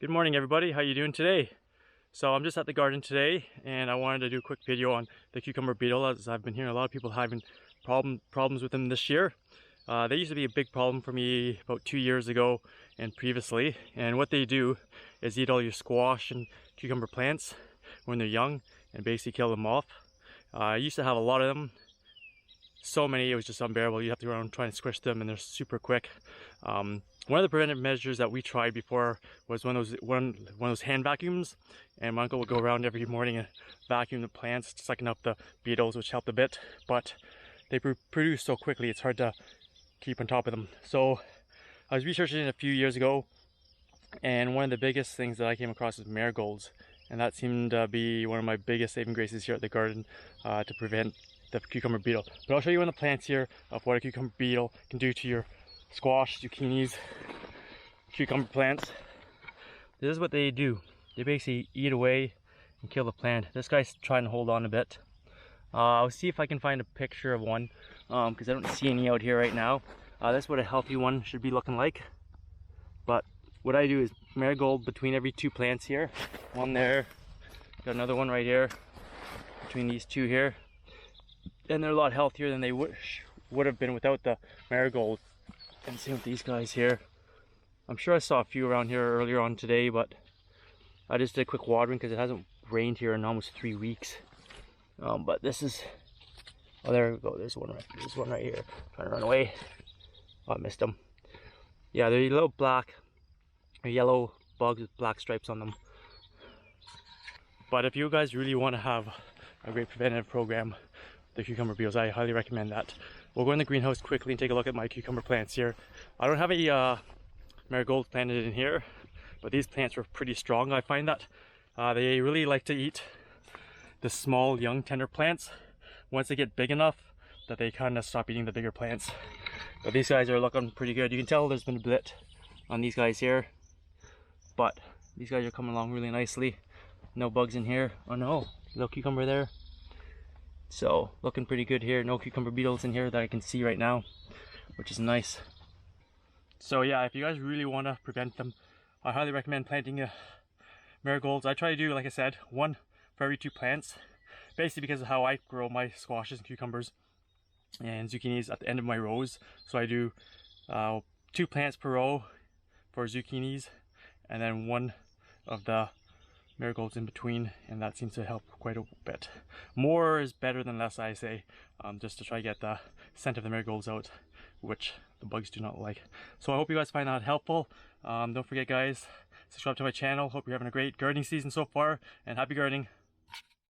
Good morning everybody, how you doing today? So I'm just at the garden today and I wanted to do a quick video on the cucumber beetle, as I've been hearing a lot of people having problems with them this year. They used to be a big problem for me about 2 years ago and previously, and what they do is eat all your squash and cucumber plants when they're young and basically kill them off. I used to have a lot of them. So many, it was just unbearable. You have to go around trying to squish them and they're super quick. One of the preventive measures that we tried before was one of those hand vacuums, and my uncle would go around every morning and vacuum the plants, sucking up the beetles, which helped a bit, but they produce so quickly it's hard to keep on top of them. So I was researching it a few years ago, and one of the biggest things that I came across is marigolds, and that seemed to be one of my biggest saving graces here at the garden to prevent the cucumber beetle. But I'll show you one of the plants here of what a cucumber beetle can do to your squash, zucchinis, cucumber plants. This is what they do. They basically eat away and kill the plant. This guy's trying to hold on a bit. I'll see if I can find a picture of one because I don't see any out here right now. That's what a healthy one should be looking like. But what I do is marigold between every two plants here. One there, got another one right here between these two here. And they're a lot healthier than they would have been without the marigold. And same with these guys here. I'm sure I saw a few around here earlier on today, but I just did a quick watering because it hasn't rained here in almost 3 weeks. But this is, oh, there we go. There's one right here. Trying to run away. Oh, I missed them. Yeah, they're little black or yellow bugs with black stripes on them. But if you guys really want to have a great preventative program, the cucumber beetles, I highly recommend that. We'll go in the greenhouse quickly and take a look at my cucumber plants here. I don't have any marigolds planted in here, but these plants are pretty strong. I find that they really like to eat the small, young, tender plants once they get big enough that they kind of stop eating the bigger plants. But these guys are looking pretty good. You can tell there's been a bit on these guys here, but these guys are coming along really nicely. No bugs in here. Oh no, little cucumber there. So looking pretty good here. No cucumber beetles in here that I can see right now, which is nice. So yeah, if you guys really want to prevent them, I highly recommend planting marigolds. I try to do, like I said, one for every two plants, basically because of how I grow my squashes and cucumbers and zucchinis at the end of my rows. So I do 2 plants per row for zucchinis and then one of the marigolds in between, and that seems to help quite a bit. More is better than less, I say, just to try to get the scent of the marigolds out, which the bugs do not like. So I hope you guys find that helpful. Don't forget guys, subscribe to my channel. Hope you're having a great gardening season so far, and happy gardening.